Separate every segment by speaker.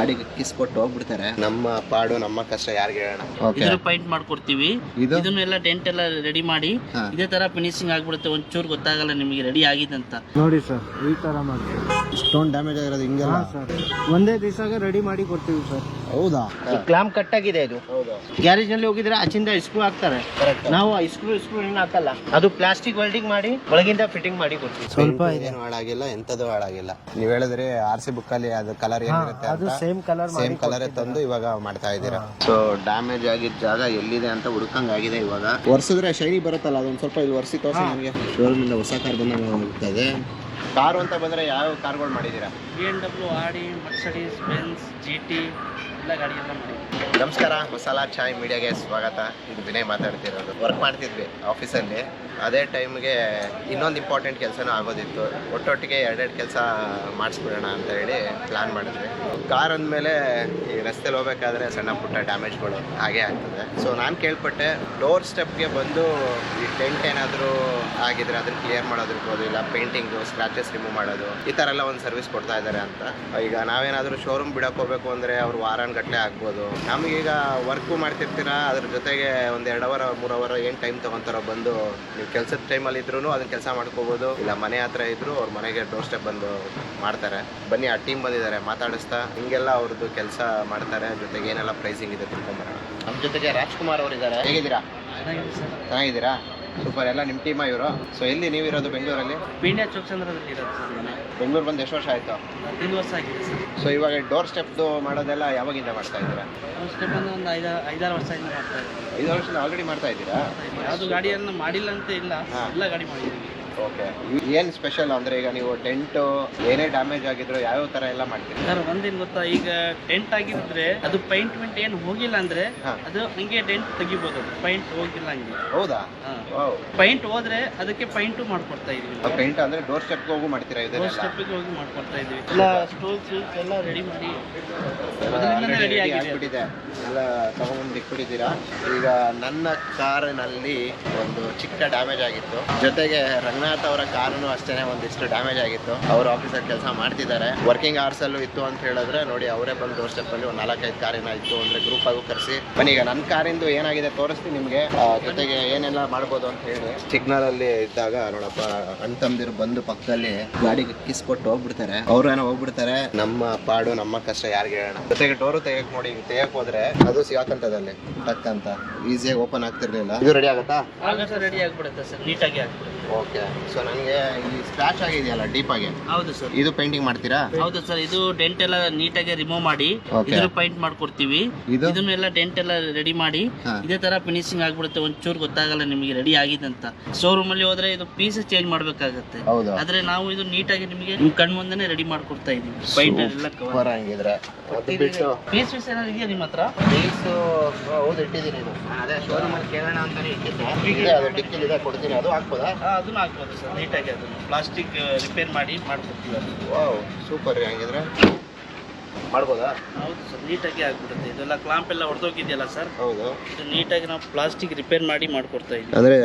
Speaker 1: ಗಾಡಿಗೆ ಕಿಸ್ಕೊಟ್ಟು ಹೋಗ್ಬಿಡ್ತಾರೆ. ನಮ್ಮ ಪಾಡು ನಮ್ಮ ಕಷ್ಟ ಯಾರಿಗೆ ಹೇಳೋಣ.
Speaker 2: ಇದ್ರ ಪೈಂಟ್ ಮಾಡ್ಕೊಡ್ತೀವಿ. ಇದನ್ನೆಲ್ಲ ಡೆಂಟ್ ಎಲ್ಲ ರೆಡಿ ಮಾಡಿ ಇದೇ ತರ ಫಿನಿಶಿಂಗ್ ಆಗ್ಬಿಡುತ್ತೆ. ಒಂಚೂರು ಗೊತ್ತಾಗಲ್ಲ ನಿಮಗೆ ರೆಡಿ ಆಗಿದೆ ಅಂತ.
Speaker 3: ನೋಡಿ ಸರ್, ಈ ತರ ಮಾಡಿ
Speaker 1: ಇಷ್ಟೊಂದು ಡ್ಯಾಮೇಜ್ ಆಗಿರೋದು ಹಿಂಗೆಲ್ಲ
Speaker 3: ಸರ್ ಒಂದೇ ದಿವಸಗೆ ರೆಡಿ ಮಾಡಿ ಕೊಡ್ತೀವಿ ಸರ್.
Speaker 1: ಹೌದಾ?
Speaker 3: ಕ್ಲಾಂಪ್ ಕಟ್ ಆಗಿದೆ ಇದು. ಗ್ಯಾರೇಜ್ ನಲ್ಲಿ ಹೋಗಿದ್ರೆ ಆಚಿಂದ ಸ್ಕ್ರೂ ಹಾಕ್ತಾರೆ, ನಾವು ಸ್ಕ್ರೂ ಏನು ಹಾಕಲ್ಲ. ಅದು ಪ್ಲಾಸ್ಟಿಕ್ ವೆಲ್ಡಿಂಗ್ ಮಾಡಿ ಒಳಗಿಂದ ಫಿಟ್ಟಿಂಗ್ ಮಾಡಿ ಕೊಡ್ತೀವಿ.
Speaker 1: ಸ್ವಲ್ಪ ಏನು ಹಾಳಾಗಿಲ್ಲ, ಎಂತದ್ದು ಹಾಳಾಗಿಲ್ಲ. ನೀವ್ ಹೇಳಿದ್ರೆ RC ಬುಕ್ ಅಲ್ಲಿ ಅದು ಕಲರ್ ಏನಿರುತ್ತೆ
Speaker 3: ಅದು ಸೇಮ್ ಕಲರ್
Speaker 1: ತಂದು ಇವಾಗ ಮಾಡ್ತಾ ಇದ್ದೀರಾ. ಸೊ ಡ್ಯಾಮೇಜ್ ಆಗಿದ್ದ ಜಾಗ ಎಲ್ಲಿದೆ ಅಂತ ಹುಡುಕಂಗ್ ಆಗಿದೆ. ಇವಾಗ ಒರ್ಸಿದ್ರೆ ಶೈನಿ ಬರುತ್ತಲ್ಲ, ಅದೊಂದು ಸ್ವಲ್ಪ ಇಲ್ಲಿ ಒರ್ಸಿ ತೋರಿಸಿ ನಮಗೆ. ಶೋರೂಮ್ ಇಂದ ಹೊಸ ಕಾರ್ ಬಂದಾಗ ಹೋಗ್ತದೆ. ಕಾರು ಅಂತ ಬಂದ್ರೆ ಯಾವ ಕಾರ್ಗಳು ಮಾಡಿದೀರಾ?
Speaker 2: BMW, ಆಡಿ, ಮರ್ಸಿಡೀಸ್, ಬೆನ್ಸ್, GT ಎಲ್ಲ ಗಾಡಿ ಎಲ್ಲ ಮಾಡಿ.
Speaker 1: ನಮಸ್ಕಾರ, ಮಸಾಲಾ ಚಾಯ್ ಮೀಡಿಯಾಗೆ ಸ್ವಾಗತ. ಇದು ವಿನಯ್ ಮಾತಾಡ್ತಿರೋದು. ವರ್ಕ್ ಮಾಡ್ತಿದ್ವಿ ಆಫೀಸಲ್ಲಿ. ಅದೇ ಟೈಮ್ಗೆ ಇನ್ನೊಂದು ಇಂಪಾರ್ಟೆಂಟ್ ಕೆಲಸನೂ ಆಗೋದಿತ್ತು. ಒಟ್ಟೊಟ್ಟಿಗೆ ಎರಡೆರಡು ಕೆಲಸ ಮಾಡಿಸ್ಬಿಡೋಣ ಅಂತ ಹೇಳಿ ಪ್ಲ್ಯಾನ್ ಮಾಡಿದ್ವಿ. ಕಾರ್ ಅಂದಮೇಲೆ ಈ ರಸ್ತೆಲಿ ಹೋಗ್ಬೇಕಾದ್ರೆ ಸಣ್ಣ ಪುಟ್ಟ ಡ್ಯಾಮೇಜ್ಗಳು ಹಾಗೇ ಆಗ್ತದೆ. ಸೊ ನಾನು ಕೇಳ್ಪಟ್ಟೆ, ಡೋರ್ ಸ್ಟೆಪ್ಗೆ ಬಂದು ಈ ಟೆಂಟ್ ಏನಾದರೂ ಆಗಿದ್ರೆ ಅದನ್ನು ಕ್ಲಿಯರ್ ಮಾಡೋದಿರ್ಬೋದು, ಇಲ್ಲ ಪೇಂಟಿಂಗು, ಸ್ಕ್ರಾಚಸ್ ರಿಮೂವ್ ಮಾಡೋದು, ಈ ಥರ ಎಲ್ಲ ಒಂದು ಸರ್ವಿಸ್ ಕೊಡ್ತಾ ಇದ್ದಾರೆ ಅಂತ. ಈಗ ನಾವೇನಾದರೂ ಶೋರೂಮ್ ಬಿಡೋಕೆ ಹೋಗ್ಬೇಕು ಅಂದರೆ ಅವ್ರು ವಾರಾನ್ಗಟ್ಟಲೆ ಆಗ್ಬೋದು. ನಮಗೀಗ ವರ್ಕು ಮಾಡ್ತಿರ್ತೀರಾ, ಅದ್ರ ಜೊತೆಗೆ ಒಂದು 2 ಅವರ್ 3 ಅವರ್ ಏನು ಟೈಮ್ ತೊಗೊತಾರೋ ಬಂದು ನೀವು ಕೆಲಸದ ಟೈಮಲ್ಲಿ ಇದ್ರೂ ಅದನ್ನ ಕೆಲಸ ಮಾಡ್ಕೋಬೋದು. ಇಲ್ಲ ಮನೆ ಹತ್ರ ಇದ್ದರೂ ಅವ್ರ ಮನೆಗೆ ಡೋರ್ ಸ್ಟೆಪ್ ಬಂದು ಮಾಡ್ತಾರೆ. ಬನ್ನಿ, ಆ ಟೀಮ್ ಬಂದಿದ್ದಾರೆ, ಮಾತಾಡಿಸ್ತಾ ಹಿಂಗೆಲ್ಲ ಅವ್ರದ್ದು ಕೆಲಸ ಮಾಡ್ತಾರೆ. ಜೊತೆಗೆ ಏನೆಲ್ಲ ಪ್ರೈಸಿಂಗ್ ಇದೆ ತಿಳ್ಕೊಂಬರೋಣ. ನಮ್ಮ ಜೊತೆಗೆ ರಾಜ್ಕುಮಾರ್ ಅವರಿದ್ದಾರೆ. ಹೇಗಿದ್ದೀರಾ? ಚೆನ್ನಾಗಿದ್ದೀರಾ? ಸೂಪರ್. ಎಲ್ಲ ನಿಮ್ಮ ಟೀಮಾ ಇವರು? ಸೊ ಎಲ್ಲಿ ನೀವಿರೋದು? ಬೆಂಗಳೂರಲ್ಲಿ?
Speaker 2: ಪೀಣ್ಯ ಚೌಕಚಂದ್ರದಲ್ಲಿ ಇರೋದು ಸರ್ ಮನೆ.
Speaker 1: ಬೆಂಗಳೂರು ಬಂದು ಎಷ್ಟು ವರ್ಷ ಆಯಿತು?
Speaker 2: 3 ವರ್ಷ ಆಗಿದೆ ಸರ್.
Speaker 1: ಸೊ ಇವಾಗ ಡೋರ್ ಸ್ಟೆಪ್ದು ಮಾಡೋದೆಲ್ಲ ಯಾವಾಗಿಂದ ಮಾಡ್ತಾ ಇದ್ದೀರಾ?
Speaker 2: ಸ್ಟೆಪ್ ಒಂದು 5-6 ವರ್ಷದಿಂದ ಮಾಡ್ತಾ ಇದ್ದೀವಿ.
Speaker 1: 5 ವರ್ಷದಿಂದ ಆಲ್ರೆಡಿ ಮಾಡ್ತಾ ಇದ್ದೀರಾ?
Speaker 2: ಯಾವುದು ಗಾಡಿಯನ್ನು ಮಾಡಿಲ್ಲ ಅಂತ ಇಲ್ಲ, ಎಲ್ಲ ಗಾಡಿ ಮಾಡಿದ್ದೀವಿ.
Speaker 1: ಓಕೆ. ಏನು ಸ್ಪೆಷಲ್ ಅಂದರೆ ಈಗ ನೀವು ಡೆಂಟು ಏನೇ ಡ್ಯಾಮೇಜ್ ಆಗಿದ್ರು ಯಾವ್ಯಾವ ಥರ ಎಲ್ಲ ಮಾಡ್ತೀರಿ?
Speaker 2: ಸರ್ ಒಂದೇನು ಗೊತ್ತಾ, ಈಗ ಡೆಂಟ್ ಆಗಿದ್ರೆ ಅದು ಪೈಂಟ್ಮೆಂಟ್ ಏನು ಹೋಗಿಲ್ಲ ಅಂದ್ರೆ ಅದು ಹಂಗೆ ಡೆಂಟ್ ತೆಗಿಬೋದು. ಅದು ಪೈಂಟ್ ಹೋಗಿಲ್ಲ ಹಂಗೆ.
Speaker 1: ಹೌದಾ?
Speaker 2: ಪೈಂಟ್ ಹೋದ್ರೆ ಅದಕ್ಕೆ ಪೈಂಟು ಮಾಡ್ಕೊಡ್ತಾ ಇದೀವಿ.
Speaker 1: ಪೇಂಟ್ ಅಂದ್ರೆ ಡೋರ್ ಸ್ಟೆಪ್ ಹೋಗಿ ಮಾಡ್ತೀರಾ? ಇದೆಲ್ಲ
Speaker 2: ಸ್ಟೆಪ್ಪಿಗೆ ಹೋಗಿ ಮಾಡ್ಕೊಡ್ತಾ ಇದೀವಿ. ಎಲ್ಲ ಸ್ಟೂಲ್ಸ್ ಎಲ್ಲ ರೆಡಿ ಮಾಡಿ ರೆಡಿ
Speaker 1: ಆಗಿಬಿಟ್ಟಿದೆ. ಎಲ್ಲ ತಗೊಂಡ್ಬಂದು ಇಟ್ಬಿಟ್ಟಿದ್ದೀರಾ. ಈಗ ನನ್ನ ಕಾರಿನಲ್ಲಿ ಒಂದು ಚಿಕ್ಕ ಡ್ಯಾಮೇಜ್ ಆಗಿತ್ತು. ಜೊತೆಗೆ ರಂಗನಾಥ್ ಅವರ ಕಾರನ್ನು ಅಷ್ಟೇನೆ ಒಂದಿಷ್ಟು ಡ್ಯಾಮೇಜ್ ಆಗಿತ್ತು. ಅವ್ರ ಆಫೀಸಲ್ಲಿ ಕೆಲಸ ಮಾಡ್ತಿದ್ದಾರೆ. ವರ್ಕಿಂಗ್ ಅವರ್ಸ್ ಅಲ್ಲೂ ಇತ್ತು ಅಂತ ಹೇಳಿದ್ರೆ ನೋಡಿ, ಅವರೇ ಬಂದು ಡೋರ್ ಸ್ಟೆಪ್ ಅಲ್ಲಿ ಒಂದು 4-5 ಕಾರಿನ ಇತ್ತು ಅಂದ್ರೆ ಗ್ರೂಪ್ ಆಗಿ ಕರೆಸಿ ಬನ್ನಿ. ಈಗ ನನ್ನ ಕಾರಿಂದು ಏನಾಗಿದೆ ತೋರಿಸ್ತೀನಿ ನಿಮ್ಗೆ, ಜೊತೆಗೆ ಏನೆಲ್ಲ ಮಾಡ್ಬೋದು ಅಂತ ಹೇಳಿ. ಸಿಗ್ನಲ್ ಅಲ್ಲಿ ಇದ್ದಾಗ ನೋಡಪ್ಪ, ಅಣ್ಣ ತಮ್ಮದಿರು ಬಂದು ಪಕ್ಕದಲ್ಲಿ ಗಾಡಿಗೆ ಕಿಸ್ಕೊಟ್ಟು ಹೋಗ್ಬಿಡ್ತಾರೆ. ಅವ್ರು ಏನೋ ಹೋಗ್ಬಿಡ್ತಾರೆ. ನಮ್ಮ ಪಾಡು ನಮ್ಮ ಕಷ್ಟ ಯಾರಿಗೆ ಹೇಳೋಣ. ಜೊತೆಗೆ ಡೋರು ತೆಗಕ್ ನೋಡಿ, ತೆಗಕ್ ಹೋದ್ರೆ ಅದು ಸಿಗಾಕಂತದಲ್ಲಿ ಟಕ್ ಅಂತ ಈಸಿಯಾಗಿ ಓಪನ್ ಆಗ್ತಿರ್ಲಿಲ್ಲ. ಇದು ರೆಡಿ ಆಗುತ್ತಾ?
Speaker 2: ರೆಡಿ ಆಗ್ಬಿಡುತ್ತೆ ಸರ್, ನೀಟಾಗಿ ಆಗ್ಬಿಡುತ್ತೆ.
Speaker 1: ಓಕೆ. ಸೊ ನನಗೆ ಈ ಸ್ಕ್ರಾಚ್ ಆಗಿದೆಯಲ್ಲ ಡೀಪ್ ಆಗಿ,
Speaker 2: ಹೌದು ಸರ್.
Speaker 1: ಇದು ಪೇಂಟಿಂಗ್ ಮಾಡ್ತೀರಾ?
Speaker 2: ಹೌದು ಸರ್. ಇದು ಡೆಂಟ್ ಎಲ್ಲ ನೀಟಾಗಿ ರಿಮೂವ್ ಮಾಡಿ ಇದ್ರ ಪೈಂಟ್ ಮಾಡ್ಕೊಡ್ತೀವಿ. ಇದನ್ನೆಲ್ಲ ಡೆಂಟ್ ಎಲ್ಲ ರೆಡಿ ಮಾಡಿ ಇದೇ ತರ ಫಿನಿಶಿಂಗ್ ಆಗ್ಬಿಡುತ್ತೆ. ಒಂಚೂರು ಗೊತ್ತಾಗಲ್ಲ ನಿಮಗೆ ರೆಡಿ ಆಗಿದೆ ಅಂತ. ಶೋರೂಮ್ ಅಲ್ಲಿ ಹೋದ್ರೆ ಇದು ಪೀಸ್ ಚೇಂಜ್ ಮಾಡ್ಬೇಕಾಗತ್ತೆ. ಆದ್ರೆ ನಾವು ಇದು ನೀಟಾಗಿ ನಿಮಗೆ ನಿಮ್ ಕಣ್ ಮುಂದೆನೆ ರೆಡಿ ಮಾಡ್ಕೊಡ್ತಾ ಇದೀವಿ. ಪೈಂಟ್ ಎಲ್ಲ ಕವರ್
Speaker 1: ಹಂಗಿದ್ರೆ
Speaker 2: ಪೀಸ್ ಏನಾದ್ರು ಇದೆಯಾ ನಿಮ್ಮ ಹತ್ರ?
Speaker 1: ಹೌದು, ಇಟ್ಟಿದ್ದೀನಿ. ಅದೇ ಶೋರೂಮ್ ಅಲ್ಲಿ ಕೇಳೋಣ ಅಂತಾನೆ ಇಟ್ಟಿದ್ದೆ. ಅದು ಡಿಕ್ಕಿಲ್ ಇದೆ, ಕೊಡ್ತೀನಿ. ಅದು ಹಾಕ್ಬೋದಾ?
Speaker 2: ಅದನ್ನು ಹಾಕ್ಬೋದು ಸರ್. ನೀಟಾಗಿ ಅದನ್ನು ಪ್ಲಾಸ್ಟಿಕ್ ರಿಪೇರ್ ಮಾಡಿ ಮಾಡ್ಕೊಡ್ತೀವಿ. ಅದು
Speaker 1: ವಾವ್, ಸೂಪರ್ ರೀ. ಹಂಗಿದ್ರೆ ಮಾಡ್ಬೋದಾ?
Speaker 2: ಹೌದು ಸರ್, ನೀಟಾಗಿ ಆಗ್ಬಿಡುತ್ತೆ. ಇದೆಲ್ಲ ಕ್ಲಾಂಪ್ ಎಲ್ಲ ಹೊಡೆದೋಗಿದೆಯಲ್ಲ ಸರ್.
Speaker 1: ಹೌದು.
Speaker 2: ಇದು ನೀಟಾಗಿ ನಾವು ಪ್ಲಾಸ್ಟಿಕ್ ರಿಪೇರ್ ಮಾಡಿ ಮಾಡ್ಕೊಡ್ತಾ ಇದ್ದೀವಿ.
Speaker 1: ಅಂದ್ರೆ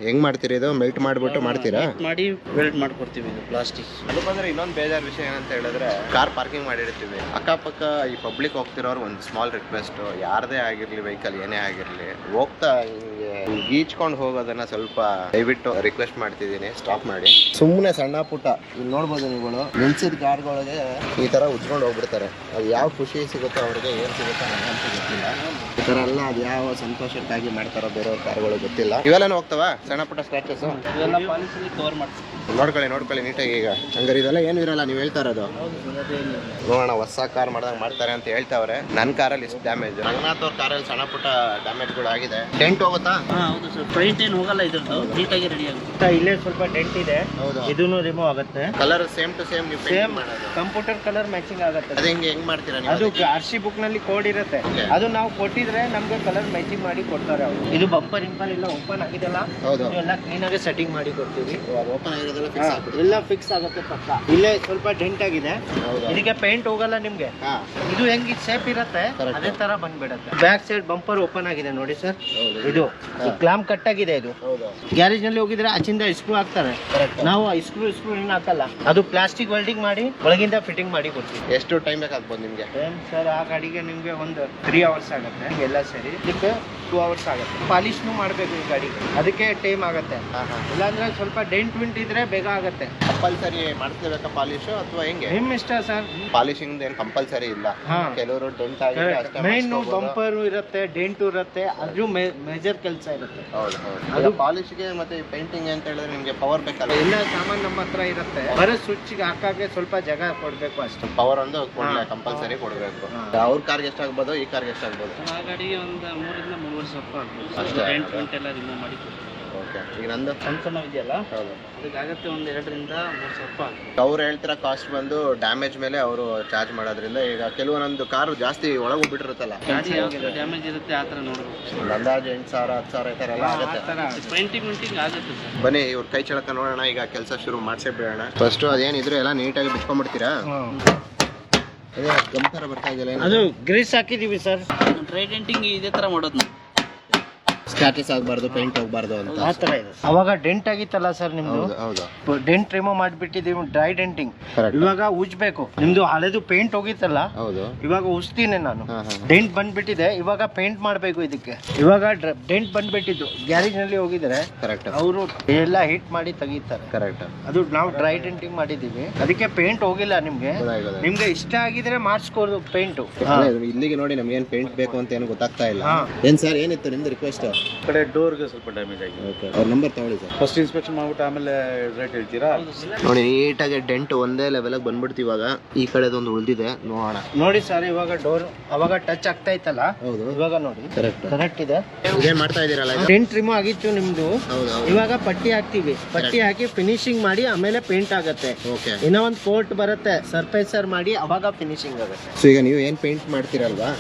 Speaker 1: ಹೆಂಗ್ ಮಾಡ್ತೀರಿ? ಇದು ಮೆಲ್ಟ್ ಮಾಡ್ಬಿಟ್ಟು ಮಾಡ್ತೀರಾ?
Speaker 2: ಮಾಡಿ ವೆಲ್ಡ್ ಮಾಡ್ಕೊಡ್ತೀವಿ ಇದು ಪ್ಲಾಸ್ಟಿಕ್.
Speaker 1: ಅದು ಬಂದ್ರೆ ಇನ್ನೊಂದು ಬೇಜಾರ್ ವಿಷಯ ಏನಂತ ಹೇಳಿದ್ರೆ, ಕಾರ್ ಪಾರ್ಕಿಂಗ್ ಮಾಡಿರ್ತೀವಿ. ಅಕ್ಕಪಕ್ಕ ಈ ಪಬ್ಲಿಕ್ ಹೋಗ್ತಿರೋರು ಒಂದು ಸ್ಮಾಲ್ ರಿಕ್ವೆಸ್ಟ್, ಯಾರದೇ ಆಗಿರ್ಲಿ ವೆಹಿಕಲ್ ಏನೇ ಆಗಿರ್ಲಿ, ಹೋಗ್ತಾ ಹಿಂಗೆ ಗೀಚ್ಕೊಂಡು ಹೋಗೋದನ್ನ ಸ್ವಲ್ಪ ದಯವಿಟ್ಟು ರಿಕ್ವೆಸ್ಟ್ ಮಾಡ್ತಿದ್ದೀನಿ, ಸ್ಟಾಪ್ ಮಾಡಿ. ಸುಮ್ಮನೆ ಸಣ್ಣ ಪುಟ್ಟ ಇಲ್ಲಿ ನೋಡ್ಬೋದು ನೀವುಗಳು, ನಿಲ್ಸಿದ ಕಾರ್ಗಳಿಗೆ ಈ ತರ ಉಜ್ಕೊಂಡು ಹೋಗ್ಬಿಡ್ತಾರೆ. ಅದು ಯಾವ ಖುಷಿ ಸಿಗುತ್ತೋ ಅವ್ರಿಗೆ, ಏನು ಸಿಗುತ್ತೋ ನನಗಂತೂ ಗೊತ್ತಿಲ್ಲ. ಈ ಥರ ಎಲ್ಲ ಅದು ಯಾವ ಸಂತೋಷಕ್ಕಾಗಿ ಮಾಡ್ತಾರೋ ಬೇರೆಯವ್ರ ಕಾರ್ಗಳು ಗೊತ್ತಿಲ್ಲ. ಇವೆಲ್ಲ ಹೋಗ್ತಾವ ಸಣ್ಣ ಪುಟ್ಟ ಸ್ಕ್ರಾಚಸ್?
Speaker 2: ಇವೆಲ್ಲ ಪಾಲಿಸಲ್ಲಿ ಕವರ್ ಮಾಡ್ತೀವಿ.
Speaker 1: ನೋಡ್ಕೊಳ್ಳಿ ನೀಟಾಗಿ. ಈಗ ಹಂಗಾರೆ ಇದೆಲ್ಲ ಏನು ಇರಲ್ಲ, ನೀವು ಹೇಳ್ತಾ ಇರೋದು. ನೋಡೋಣ, ಹೊಸ ಕಾರ್ ಮಾಡಿದಾಗ ಮಾಡ್ತಾರೆ ಅಂತ ಹೇಳ್ತಾವ್ರೆ. ನನ್ನ ಕಾರಲ್ಲಿ ಇಷ್ಟು ಡ್ಯಾಮೇಜ್. ರಂಗನಾಥ್ ಅವ್ರ ಕಾರಲ್ಲಿ ಸಣ್ಣ ಪುಟ್ಟ ಡ್ಯಾಮೇಜ್ಗಳು ಆಗಿದೆ. ಡೆಂಟ್ ಹೋಗುತ್ತಾ?
Speaker 2: ಹೌದು ಸರ್. ಪೈಂಟ್ ಏನು ಹೋಗಲ್ಲ, ಇದ್ರದ್ದು ನೀಟಾಗಿ ರೆಡಿ ಆಗುತ್ತೆ.
Speaker 3: ಇಲ್ಲೇ ಸ್ವಲ್ಪ ಡೆಂಟ್ ಇದೆ. ಹೌದು. ಇದನ್ನು ರಿಮೂವ್ ಆಗುತ್ತೆ.
Speaker 1: ಕಲರ್ ಸೇಮ್ ಟು ಸೇಮ್ ನೀವು ಸೇಮ್ ಮಾಡೋದು.
Speaker 3: ಕಂಪ್ಯೂಟರ್ ಕಲರ್ ಮ್ಯಾಚಿಂಗ್ ಆಗುತ್ತೆ.
Speaker 1: ಅದು ಹೆಂಗ್ ಮಾಡ್ತೀರಾ ನೀವು?
Speaker 3: ಅದು RC ಬುಕ್ ನಲ್ಲಿ ಕೋಡ್ ಇರುತ್ತೆ. ಅದು ನಾವು ಕೊಟ್ಟಿದ್ರೆ ನಮ್ಗೆ ಕಲರ್ ಮ್ಯಾಚಿಂಗ್ ಮಾಡಿ ಕೊಡ್ತಾರೆ ಅವರು. ಇದು ಬಂಪರ್ ಇಂಪಲ್ ಎಲ್ಲ ಓಪನ್ ಆಗಿದೆಲ್ಲ.
Speaker 1: ಹೌದು.
Speaker 3: ಎಲ್ಲ ಕ್ಲೀನ್ ಆಗಿ ಸೆಟ್ಟಿಂಗ್ ಮಾಡಿ ಕೊಡ್ತೀವಿ.
Speaker 1: ಓಪನ್ ಆಗಿರೋದೆಲ್ಲ ಫಿಕ್ಸ್ ಆಗ್ಬಿಡುತ್ತೆ.
Speaker 3: ಎಲ್ಲ ಫಿಕ್ಸ್ ಆಗುತ್ತೆ ಪಕ್ಕ. ಇಲ್ಲೇ ಸ್ವಲ್ಪ ಡೆಂಟ್ ಆಗಿದೆ. ಇದಕ್ಕೆ ಪೇಂಟ್ ಹೋಗಲ್ಲ ನಿಮ್ಗೆ. ಇದು ಹೆಂಗ್ ಶೇಪ್ ಇರುತ್ತೆ ಅದೇ ತರ ಬಂದ್ಬಿಡುತ್ತೆ. ಬ್ಯಾಕ್ ಸೈಡ್ ಬಂಪರ್ ಓಪನ್ ಆಗಿದೆ ನೋಡಿ ಸರ್. ಇದು ಕ್ಲಾಂಪ್ ಕಟ್ ಆಗಿದೆ. ಇದು ಗ್ಯಾರೇಜ್ ನಲ್ಲಿ ಹೋಗಿದ್ರೆ ಆಚಿಂದ ಸ್ಕ್ರೂ ಹಾಕ್ತಾರೆ, ನಾವು ಸ್ಕ್ರೂ ಏನು ಹಾಕಲ್ಲ. ಅದು ಪ್ಲಾಸ್ಟಿಕ್ ವೆಲ್ಡಿಂಗ್ ಮಾಡಿ ಒಳಗಿಂದ ಫಿಟ್ಟಿಂಗ್ ಮಾಡಿ ಕೊಡ್ತೀವಿ.
Speaker 1: ಎಷ್ಟು ಟೈಮ್ ಬೇಕಾಗುತ್ತೆ? ಬೇಕಾಗ್ಬೋದು ನಿಮಗೆ?
Speaker 3: ಟೈಮ್ ಸರ್ ಆ ಗಾಡಿಗೆ ನಿಮಗೆ ಒಂದು 3 ಅವರ್ಸ್ ಆಗುತ್ತೆ ಎಲ್ಲ ಸರಿ. ಇದಕ್ಕೆ 2 ಅವರ್ಸ್ ಆಗುತ್ತೆ. ಪಾಲಿಶ್ನು ಮಾಡಬೇಕು ಈ ಗಾಡಿಗೆ, ಅದಕ್ಕೆ ಟೈಮ್ ಆಗುತ್ತೆ. ಇಲ್ಲಾಂದ್ರೆ ಸ್ವಲ್ಪ ಡೆಂಟ್ ವಿಂಟ್ ಇದ್ರೆ ಬೇಗ ಆಗುತ್ತೆ.
Speaker 1: ಕಂಪಲ್ಸರಿ ಮಾಡಿಸ್ಲೇಬೇಕಾ ಪಾಲಿಶ್ ಅಥವಾ ಹೆಂಗೆ?
Speaker 3: ನಿಮ್ ಇಷ್ಟ ಸರ್.
Speaker 1: ಪಾಲಿಶಿಂಗ್ ಏನು ಕಂಪಲ್ಸರಿ ಇಲ್ಲ. ಕೆಲವರು ಡೆಂಟ್ ಆಗಿದೆ ಅಷ್ಟೇ.
Speaker 3: ಮೇನ್ ಬಂಪರ್ ಇರುತ್ತೆ, ಡೆಂಟ್ ಇರುತ್ತೆ, ಅದು ಮೇಜರ್ ಕೆಲಸ ಇರುತ್ತೆ.
Speaker 1: ಹೌದು ಹೌದು. ಅದು ಪಾಲಿಶ್ಗೆ ಮತ್ತೆ ಪೇಂಟಿಂಗ್ ಅಂತ ಹೇಳಿದ್ರೆ ನಿಮಗೆ ಪವರ್ ಬೇಕಲ್ಲ?
Speaker 3: ಎಲ್ಲ ಸಾಮಾನು ನಮ್ಮ ಹತ್ರ ಇರುತ್ತೆ. ಬರೋ ಸ್ವಿಚ್ಗೆ ಹಾಕಾಗೆ ಸ್ವಲ್ಪ ಜಾಗ ಕೊಡ್ಬೇಕು ಅಷ್ಟೇ.
Speaker 1: ಪವರ್ ಒಂದು ಕಂಪಲ್ಸರಿ ಕೊಡಬೇಕು. ಅವ್ರ ಕಾರ್ಗೆ ಎಷ್ಟಾಗ್ಬೋದು, ಈ ಕಾರ್ಗೆ ಎಷ್ಟಾಗ್ಬೋದು?
Speaker 2: ಆ ಗಾಡಿಗೆ ಒಂದು 3 ರಿಂದ 3.5 ಸಾವಿರ ಆಗ್ಬೋದು.
Speaker 1: ಅಷ್ಟೇ?
Speaker 2: ಡೆಂಟ್ ವಿಂಟ್ ಎಲ್ಲ ರಿಮೂವ್ ಮಾಡಿ ಕೊಡ್ತೀವಿ.
Speaker 1: ಓಕೆ. ಈಗ ನಂದು
Speaker 2: ಸಣ್ಣ ಸಣ್ಣ ಇದೆಯಲ್ಲ,
Speaker 1: ಹೌದು,
Speaker 2: ಅದಕ್ಕಾಗತ್ತೆ ಒಂದು 2 ರಿಂದ 3 ಸಾವಿರ ರೂಪಾಯಿ ಆಗ್ತದೆ.
Speaker 1: ಅವ್ರು ಹೇಳ್ತಿರೋ ಕಾಸ್ಟ್ ಬಂದು ಡ್ಯಾಮೇಜ್ ಮೇಲೆ ಅವರು ಚಾರ್ಜ್ ಮಾಡೋದ್ರಿಂದ ಈಗ ಕೆಲವೊಂದೊಂದು ಕಾರು ಜಾಸ್ತಿ ಒಳಗೋಗ್ಬಿಟ್ಟಿರುತ್ತಲ್ಲ,
Speaker 2: ಗಾಡಿ ಯಾವ ಡ್ಯಾಮೇಜ್ ಇರುತ್ತೆ ಆ ಥರ ನೋಡ್ಬೇಕು.
Speaker 1: ಅಂದಾಜು 8,000 10,000 ಈ ಥರ ಎಲ್ಲ ಆಗುತ್ತೆ.
Speaker 2: ಪೇಂಟಿಂಗ್ ಆಗುತ್ತೆ ಸರ್.
Speaker 1: ಬನ್ನಿ ಇವ್ರ ಕೈ ಚಳಕ ನೋಡೋಣ. ಈಗ ಕೆಲಸ ಶುರು ಮಾಡಿಸೇ ಬಿಡೋಣ. ಫಸ್ಟ್ ಅದೇನಿದ್ರು ಎಲ್ಲ ನೀಟಾಗಿ ಬಿಟ್ಕೊಂಡ್ಬಿಡ್ತೀರಾ? ಅದೇ ಗಂಭೀರ ಬರ್ತಾ ಇದೆಯಲ್ಲ,
Speaker 3: ಅದು ಗ್ರೀಸ್ ಹಾಕಿದೀವಿ ಸರ್.
Speaker 2: ಡ್ರೈ ಡೆಂಟಿಂಗ್ ಇದೇ ಥರ ಮಾಡೋದು ನಾವು.
Speaker 1: ಸ್ಕ್ರಾಚಸ್ ಆಗಬಾರ್ದು, ಪೇಂಟ್ ಹೋಗಬಾರ್ದು ಅಂತ
Speaker 3: ಆ ಥರ ಇದೆ. ಅವಾಗ ಡೆಂಟ್ ಆಗಿತ್ತಲ್ಲ ಸರ್ ನಿಮ್ದು,
Speaker 1: ಹೌದು.
Speaker 3: ಡೆಂಟ್ ರಿಮೂವ್ ಮಾಡಿಬಿಟ್ಟಿದೀವಿ, ಡ್ರೈ ಡೆಂಟಿಂಗ್.
Speaker 1: Correct.
Speaker 3: ಇವಾಗ ಉಜ್ಬೇಕು. ನಿಮ್ದು ಹಳೆದು ಪೇಂಟ್ ಹೋಗಿತ್ತಲ್ಲ,
Speaker 1: ಹೌದು.
Speaker 3: ಇವಾಗ ಉಜ್ತೀನಿ ನಾನು. ಡೆಂಟ್ ಬಂದ್ಬಿಟ್ಟಿದೆ, ಇವಾಗ ಪೇಂಟ್ ಮಾಡ್ಬೇಕು ಇದಕ್ಕೆ. ಇವಾಗ ಡೆಂಟ್ ಬಂದ್ಬಿಟ್ಟಿದ್ದು ಗ್ಯಾರೇಜ್ ನಲ್ಲಿ ಹೋಗಿದ್ರೆ
Speaker 1: ಕರೆಕ್ಟ್,
Speaker 3: ಅವರು ಎಲ್ಲ ಹಿಟ್ ಮಾಡಿ ತೆಗಿತಾರೆ.
Speaker 1: ಕರೆಕ್ಟ್.
Speaker 3: ಅದು ನಾವು ಡ್ರೈ ಡೆಂಟಿಂಗ್ ಮಾಡಿದೀವಿ, ಅದಕ್ಕೆ ಪೇಂಟ್ ಹೋಗಿಲ್ಲ. ನಿಮ್ಗೆ ಇಷ್ಟ ಆಗಿದ್ರೆ ಮಾಡಿಸ್ಕೋದು ಪೇಂಟ್.
Speaker 1: ಇಲ್ಲಿಗೆ ನೋಡಿ ನಮ್ಗೆ ಏನ್ ಪೇಂಟ್ ಬೇಕು ಅಂತ ಏನು ಗೊತ್ತಾಗ್ತಾ ಇಲ್ಲ. ಏನ್ ಸರ್, ಏನಿತ್ತು ನಿಮ್ದು ರಿಕ್ವೆಸ್ಟ್?
Speaker 4: ಕಡೆ ಡೋರ್ಗೆ ಸ್ವಲ್ಪ ಡ್ಯಾಮೇಜ್ ಆಗಿದೆ.
Speaker 1: ಓಕೆ, ಅವ್ರ ನಂಬರ್ ತಗೊಳ್ಳಿ ಸರ್.
Speaker 4: ಫಸ್ಟ್ ಇನ್ಸ್ಪೆಕ್ಷನ್ ಮಾಡ್ಬಿಟ್ಟು ಆಮೇಲೆ ರೇಟ್ ಹೇಳ್ತೀರಾ?
Speaker 1: ನೋಡಿ ನೀಟಾಗಿ ಡೆಂಟ್ ಒಂದೇ ಲೆವೆಲ್ ಬಂದ್ಬಿಡ್ತು. ಇವಾಗ ಈ ಕಡೆದೊಂದು ಉಳಿದಿದೆ, ನೋಡೋಣ.
Speaker 3: ನೋಡಿ ಸರ್, ಇವಾಗ ಡೋರ್ ಅವಾಗ ಟಚ್ ಆಗ್ತಾ ಇತ್ತಲ್ಲ,
Speaker 1: ಹೌದು.
Speaker 3: ಇವಾಗ ನೋಡಿ ಕರೆಕ್ಟ್ ಇದೆ.
Speaker 1: ಇದೇನ್ ಮಾಡ್ತಾ ಇದೀರಲ್ಲ?
Speaker 3: ಡೆಂಟ್ ರಿಮೂವ್ ಆಗಿತ್ತು ನಿಮ್ದು.
Speaker 1: ಹೌದು.
Speaker 3: ಇವಾಗ ಪಟ್ಟಿ ಹಾಕ್ತಿವಿ, ಪಟ್ಟಿ ಹಾಕಿ ಫಿನಿಶಿಂಗ್ ಮಾಡಿ ಆಮೇಲೆ ಪೇಂಟ್ ಆಗುತ್ತೆ.
Speaker 1: ಓಕೆ.
Speaker 3: ಇನ್ನೂ ಒಂದು ಕೋಟ್ ಬರುತ್ತೆ, ಸರ್ಫೇಸರ್ ಮಾಡಿ ಅವಾಗ ಫಿನಿಶಿಂಗ್ ಆಗುತ್ತೆ.
Speaker 1: ಸೊ ಈಗ ನೀವು ಏನ್ ಪೇಂಟ್ ಮಾಡ್ತೀರಲ್ವಾ,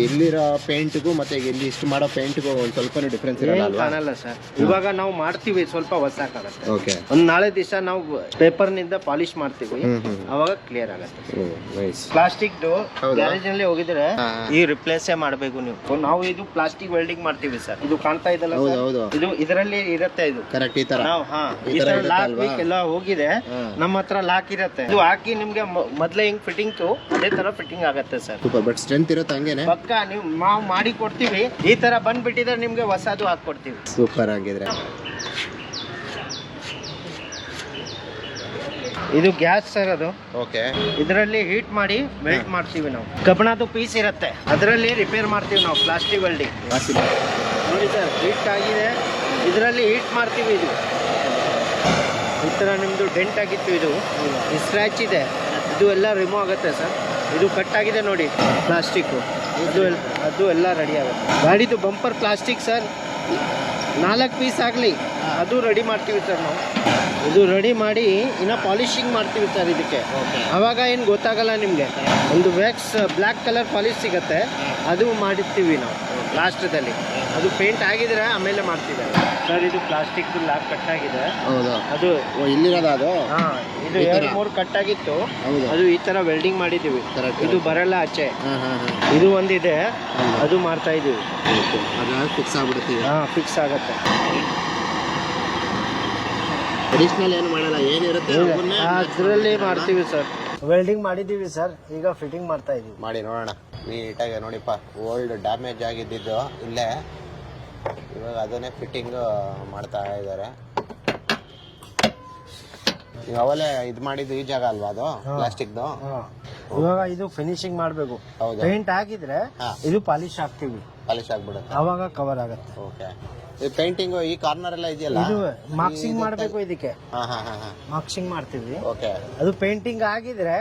Speaker 1: ಇಲ್ಲಿರೋ ಪೇಂಟ್ಗೂ ಮತ್ತೆ ಇಲ್ಲಿ ಇಷ್ಟು ಮಾಡೋ ಪೇಂಟ್ಗೂ ಒಂದ್ ಸ್ವಲ್ಪ ಡಿಫ್ರೆನ್ಸ್ ಇರಲ್ಲ ಅಲ್ವಾ?
Speaker 3: ಕಾಣಲ್ಲ ಸರ್. ಇವಾಗ ನಾವು ಮಾಡ್ತೀವಿ, ಸ್ವಲ್ಪ ಹೊಸಾಕಾಗುತ್ತೆ.
Speaker 1: ಓಕೆ.
Speaker 3: ಒಂದ್ ನಾಳೆ ದಿವಸ ನಾವು ಪೇಪರ್ ನಿಂದ ಪಾಲಿಶ್ ಮಾಡ್ತೀವಿ, ಅವಾಗ ಕ್ಲಿಯರ್ ಆಗುತ್ತೆ. ಪ್ಲಾಸ್ಟಿಕ್ ಗ್ಯಾರೇಜ್ ನಲ್ಲಿ ಹೋಗಿದ್ರೆ ಈ ರಿಪ್ಲೇಸ್ ಮಾಡಬೇಕು ನೀವು. ನಾವು ಇದು ಪ್ಲಾಸ್ಟಿಕ್ ವೆಲ್ಡಿಂಗ್ ಮಾಡ್ತೀವಿ ಸರ್. ಇದು ಕಾಣ್ತಾ ಇದಲ್ಲ ಸರ್, ಇದು ಇದರಲ್ಲಿ ಇರುತ್ತೆ. ಇದು
Speaker 1: ಕರೆಕ್ಟ್. ಈ ತರ
Speaker 3: ಈ ತರ ಲಾಕ್ ಎಲ್ಲ ಹೋಗಿದೆ, ನಮ್ಮ ಹತ್ರ ಲಾಕ್ ಇರುತ್ತೆ. ಇದು ಹಾಕಿ ನಿಮ್ಗೆ ಮೊದ್ಲೇ ಹಿಂಗ್ ಫಿಟ್ಟಿಂಗ್ ಅದೇ ತರ ಫಿಟ್ಟಿಂಗ್ ಆಗುತ್ತೆ ಸರ್.
Speaker 1: ಸೂಪರ್. ಬಟ್ ಸ್ಟ್ರೆಂತ್ ಇರುತ್ತೆ ಹಂಗೇನೆ
Speaker 3: ಪಕ್ಕ. ನೀವು ನಾವು ಮಾಡಿ ಕೊಡ್ತೀವಿ, ಈ ತರ ಬಂದ್ಬಿಟ್ಟಿದ್ರೆ ನಿಮ್ಗೆ ಹೊಸದು ಹಾಕೊಡ್ತೀವಿ.
Speaker 1: ಸೂಪರ್ ಆಗಿದ್ರೆ.
Speaker 3: ಇದು ಗ್ಯಾಸ್ ಸರ್, ಅದು
Speaker 1: ಓಕೆ.
Speaker 3: ಇದರಲ್ಲಿ ಹೀಟ್ ಮಾಡಿ ಮೆಲ್ಟ್ ಮಾಡ್ತೀವಿ ನಾವು. ಕಬ್ಬಣದು ಪೀಸ್ ಇರುತ್ತೆ, ಅದರಲ್ಲಿ ರಿಪೇರ್ ಮಾಡ್ತೀವಿ ನಾವು. ಪ್ಲಾಸ್ಟಿಕ್ ವೆಲ್ಡಿಂಗ್ ನೋಡಿ ಸರ್, ಹೀಟ್ ಆಗಿದೆ, ಇದರಲ್ಲಿ ಹೀಟ್ ಮಾಡ್ತೀವಿ. ಇದು ಈ ಥರ ನಿಮ್ಮದು ಡೆಂಟ್ ಆಗಿತ್ತು, ಇದು ಸ್ಕ್ರ್ಯಾಚ್ ಇದೆ, ಇದು ಎಲ್ಲ ರಿಮೂವ್ ಆಗುತ್ತೆ ಸರ್. ಇದು ಕಟ್ ಆಗಿದೆ ನೋಡಿ ಪ್ಲಾಸ್ಟಿಕ್ಕು, ಅದು ಎಲ್ಲ ರೆಡಿ ಆಗುತ್ತೆ. ಗಾಡಿದು ಬಂಪರ್ ಪ್ಲಾಸ್ಟಿಕ್ ಸರ್, 4 ಪೀಸ್ ಆಗಲಿ ಅದು ರೆಡಿ ಮಾಡ್ತೀವಿ ಸರ್ ನಾವು. ಇದು ರೆಡಿ ಮಾಡಿ ಇನ್ನು ಪಾಲಿಶಿಂಗ್ ಮಾಡ್ತೀವಿ ಸರ್ ಇದಕ್ಕೆ. ಆವಾಗ ಏನು ಗೊತ್ತಾಗಲ್ಲ ನಿಮಗೆ. ಒಂದು ವ್ಯಾಕ್ಸ್ ಬ್ಲ್ಯಾಕ್ ಕಲರ್ ಪಾಲಿಶ್ ಸಿಗುತ್ತೆ, ಅದು ಮಾಡಿರ್ತೀವಿ ನಾವು ಲಾಸ್ಟದಲ್ಲಿ. ಅದು ಪೇಂಟ್ ಆಗಿದ್ರೆ ಆಮೇಲೆ ಮಾಡ್ತೀವಿ ಸರ್. ಇದು ಪ್ಲಾಸ್ಟಿಕ್ ಲಾಕ್ ಕಟ್ ಆಗಿದೆ, ಅದು
Speaker 1: ಇಲ್ಲಿರೋದು. ಅದು
Speaker 3: ಇದು 2-3 ಕಟ್ ಆಗಿತ್ತು, ಅದು ಈ ತರ ವೆಲ್ಡಿಂಗ್ ಮಾಡಿದ್ದೀವಿ. ಇದು ಬರಲ್ಲ ಆಚೆ. ಇದು ಒಂದಿದೆ, ಅದು ಮಾಡ್ತಾ ಇದೀವಿ.
Speaker 1: ಫಿಕ್ಸ್ ಆಗ್ಬಿಡುತ್ತೆ.
Speaker 3: ಫಿಕ್ಸ್ ಆಗುತ್ತೆ.
Speaker 1: ಅಡಿಷನಲ್ ಏನು ಮಾಡಲ್ಲ, ಏನಿರುತ್ತೆ
Speaker 3: ಅದರಲ್ಲಿ ಮಾಡ್ತೀವಿ ಸರ್. ವೆಲ್ಡಿಂಗ್ ಮಾಡಿದ್ದೀವಿ ಸರ್, ಈಗ ಫಿಟ್ಟಿಂಗ್ ಮಾಡ್ತಾ ಇದೀವಿ.
Speaker 1: ಮಾಡಿ ನೋಡೋಣ ನೀಟಾಗಿ. ನೋಡಿಪ್ಪ, ಓಲ್ಡ್ ಡ್ಯಾಮೇಜ್ ಆಗಿದ್ದಿದ್ದು ಇಲ್ಲೇ, ಇವಾಗ ಅದನ್ನೇ ಫಿಟ್ಟಿಂಗ್ ಮಾಡ್ತಾ ಇದ್ದಾರೆ. ನೀವು ಅವಲೇ ಇದು ಮಾಡಿದ್ದು ಈ ಜಾಗ ಅಲ್ವಾ, ಅದು ಪ್ಲಾಸ್ಟಿಕ್ದು?
Speaker 3: ಇವಾಗ ಇದು ಫಿನಿಶಿಂಗ್ ಮಾಡಬೇಕು. ಪೇಂಟ್ ಆಗಿದ್ರೆ ಇದು ಪಾಲಿಶ್ ಹಾಕ್ತೀವಿ,
Speaker 1: ಪಾಲಿಶ್ ಆಗ್ಬಿಡುತ್ತೆ,
Speaker 3: ಅವಾಗ ಕವರ್ ಆಗುತ್ತೆ.
Speaker 1: ಓಕೆ. ಈ ಪೇಂಟಿಂಗ್ ಈ ಕಾರ್ನರ್ ಎಲ್ಲ ಇದೆಯಲ್ಲ,
Speaker 3: ಇದು ಮಾರ್ಕ್ಸಿಂಗ್ ಮಾಡಬೇಕು. ಇದಕ್ಕೆ ಮಾರ್ಕ್ಸಿಂಗ್ ಮಾಡ್ತೀವಿ.
Speaker 1: ಓಕೆ.
Speaker 3: ಅದು ಪೇಂಟಿಂಗ್ ಆಗಿದ್ರೆ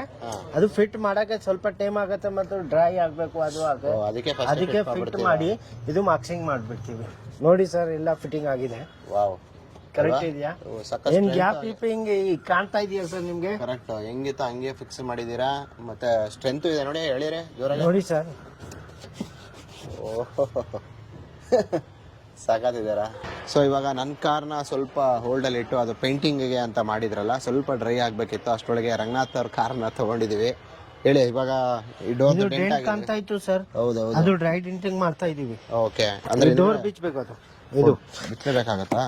Speaker 3: ಅದು ಫಿಟ್ ಮಾಡಕ್ಕೆ ಸ್ವಲ್ಪ ಟೈಮ್ ಆಗುತ್ತೆ, ಮತ್ತು ಡ್ರೈ ಆಗ್ಬೇಕು, ಅದು ಅದಕ್ಕೆ ಫಿಟ್ ಮಾಡಿ ಇದು ಮಾರ್ಕ್ಸಿಂಗ್ ಮಾಡ್ಬಿಡ್ತೀವಿ. ನೋಡಿ ಸರ್, ಎಲ್ಲ ಫಿಟ್ಟಿಂಗ್ ಆಗಿದೆ.
Speaker 1: ವಾವ್,
Speaker 3: ಕರೆಕ್ಟ್ ಇದೆಯಾ? ಏನ್ ಗ್ಯಾಪ್ ಹಿಂಗೆ ಕಾಣ್ತಾ ಇದೆಯಾ ಸರ್ ನಿಮ್ಗೆ?
Speaker 1: ಕರೆಕ್ಟ್. ಹೆಂಗಿತ್ತು ಹಂಗೆ ಫಿಕ್ಸ್ ಮಾಡಿದೀರಾ. ಮತ್ತೆ ಸ್ಟ್ರೆಂತ್ ಇದೆ ನೋಡಿ, ಹೇಳಿರಿ ಜೋರಾಗಿ.
Speaker 3: ನೋಡಿ ಸರ್,
Speaker 1: ಸಾಕಾತಿದಾರಾ? ಸೊ ಇವಾಗ ನನ್ನ ಕಾರ್ನ ಸ್ವಲ್ಪ ಹೋಲ್ಡಲ್ಲಿ ಇಟ್ಟು ಅದು ಪೇಂಟಿಂಗಿಗೆ ಅಂತ ಮಾಡಿದ್ರಲ್ಲ, ಸ್ವಲ್ಪ ಡ್ರೈ ಆಗಬೇಕಿತ್ತು. ಅಷ್ಟರೊಳಗೆ ರಂಗನಾಥ್ ಅವ್ರ ಕಾರ್ನ ತಗೊಂಡಿದೀವಿ. ಹೇಳಿ, ಇವಾಗ ಈ ಡೋರ್ ಡೆಂಟ್ ಕಾಣ್ತಾ
Speaker 3: ಇತ್ತು ಸರ್.
Speaker 1: ಹೌದೌದು,
Speaker 3: ಅದು ಡ್ರೈ ಡೆಂಟಿಂಗ್ ಮಾಡ್ತಾ ಇದೀವಿ.
Speaker 1: ಓಕೆ. ಅಂದ್ರೆ
Speaker 3: ಡೋರ್ ಬಿಚ್ಚಬೇಕು, ಅದು ಇದು
Speaker 1: ಬಿಚ್ಚಬೇಕಾಗತ್ತಾ?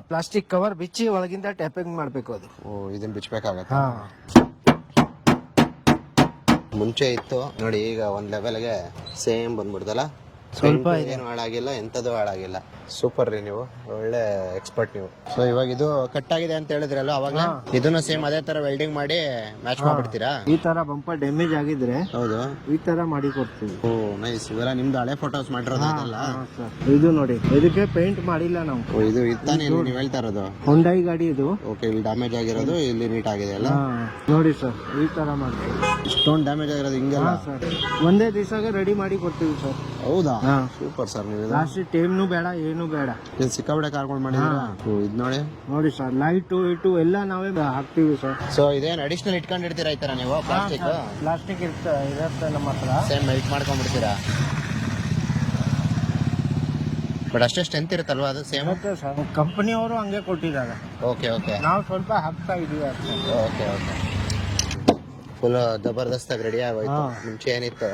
Speaker 3: ಪ್ಲಾಸ್ಟಿಕ್ ಕವರ್ ಬಿಚ್ಚಿ ಒಳಗಿಂದ ಟ್ಯಾಪಿಂಗ್ ಮಾಡ್ಬೇಕು. ಅದು
Speaker 1: ಇದನ್ನ ಬಿಚ್ಚಬೇಕಾಗತ್ತಾ? ಮುಂಚೆ ಇತ್ತು ನೋಡಿ, ಈಗ ಒಂದ್ ಲೆವೆಲ್ಗೆ ಸೇಮ್ ಬಂದ್ಬಿಡ್ತಲ್ಲ.
Speaker 3: ಸ್ವಲ್ಪ
Speaker 1: ಏನು ಹಾಳಾಗಿಲ್ಲ, ಎಂಥದ್ದು ಹಾಳಾಗಿಲ್ಲ. ಸೂಪರ್ ರೀ, ನೀವು ಒಳ್ಳೆ ಎಕ್ಸ್ಪರ್ಟ್ ನೀವು. ಸೊ ಇವಾಗ ಇದು ಕಟ್ ಆಗಿದೆ ಅಂತ ಹೇಳಿದ್ರಲ್ಲ ಅವಾಗ, ಇದನ್ನು ಸೇಮ್ ಅದೇ ತರ ವೆಲ್ಡಿಂಗ್ ಮಾಡಿ ಮ್ಯಾಚ್ ಮಾಡ್ಬಿಡ್ತೀರಾ?
Speaker 3: ಈ ತರ ಬಂಪರ್ ಡ್ಯಾಮೇಜ್ ಆಗಿದ್ರೆ
Speaker 1: ಹೌದು,
Speaker 3: ಈ ತರ ಮಾಡಿ ಕೊಡ್ತೀವಿ.
Speaker 1: ಓ ನೈಸ್. ಇವೆಲ್ಲ ನಿಮ್ದು ಹಳೆ ಫೋಟೋಸ್ ಮಾಡಿರೋದಲ್ಲ?
Speaker 3: ಇದು ನೋಡಿ, ಇದಕ್ಕೆ ಪೇಂಟ್ ಮಾಡಿಲ್ಲ ನಾವು.
Speaker 1: ಇದು ಇತ್ತಾನೆ ನೀವು ಹೇಳ್ತಾ ಇರೋದು?
Speaker 3: ಹೊಂಡೈ ಗಾಡಿ ಇದು.
Speaker 1: ಓಕೆ, ಇಲ್ಲಿ ಡ್ಯಾಮೇಜ್ ಆಗಿರೋದು, ಇಲ್ಲಿ ನೀಟ್ ಆಗಿದೆ ಅಲ್ಲ?
Speaker 3: ನೋಡಿ ಸರ್, ಈ ತರ ಮಾಡ್ತೀವಿ.
Speaker 1: ಇಷ್ಟೊಂದು ಡ್ಯಾಮೇಜ್ ಆಗಿರೋದು ಹಿಂಗೆಲ್ಲ?
Speaker 3: ಸರ್ ಒಂದೇ ದಿವಸಗೆ ರೆಡಿ ಮಾಡಿ ಕೊಡ್ತೀವಿ ಸರ್.
Speaker 1: ಹೌದಾ? Super sir. ನೀವು
Speaker 3: ಲಾಸ್ಟ್ ಟೈಮ್ನು ಬೇಡ, ಏನು ಬೇಡ.
Speaker 1: ಸಿಕ್ಕಾಪಟ್ಟೆ ಕಾರ್ಕೊಂಡು ಮಾಡಿದ್ದೀರಾ. ಇದು ನೋಡಿ
Speaker 3: ನೋಡಿ ಸರ್, ಲೈಟು ಇಟ್ಟು ಎಲ್ಲ ನಾವೇ ಹಾಕ್ತೀವಿ ಸರ್.
Speaker 1: ಸೊ ಇದೇನು ಅಡಿಷನಲ್ ಇಟ್ಕೊಂಡಿರ್ತೀರಾ ಈ ತರ ನೀವು? ಪ್ಲಾಸ್ಟಿಕ್
Speaker 3: ಪ್ಲಾಸ್ಟಿಕ್ ಇರುತ್ತೆ ನಮ್ಮ ಹತ್ರ.
Speaker 1: ಸೇಮ್ ಮೆಲ್ಟ್ ಮಾಡ್ಕೊಂಡ್ಬಿಡ್ತೀರಾ? ಬಟ್ ಅಷ್ಟೇ ಸ್ಟ್ರೆಂತ್ ಇರುತ್ತಲ್ವಾ ಅದು? ಸೇಮ್
Speaker 3: ಮತ್ತೆ ಸರ್, ಕಂಪನಿಯವರು ಹಂಗೆ ಕೊಟ್ಟಿದ್ದಾರೆ.
Speaker 1: ಓಕೆ ಓಕೆ,
Speaker 3: ನಾವು ಸ್ವಲ್ಪ ಹಾಕ್ತಾ ಇದೀವಿ ಅಷ್ಟೇ.
Speaker 1: Okay okay. ಫುಲ್ ಜಬರ್ದಸ್ತಾಗಿ ರೆಡಿ ಆಗೋಯ್ತು. ಮುಂಚೆ ಏನಿತ್ತು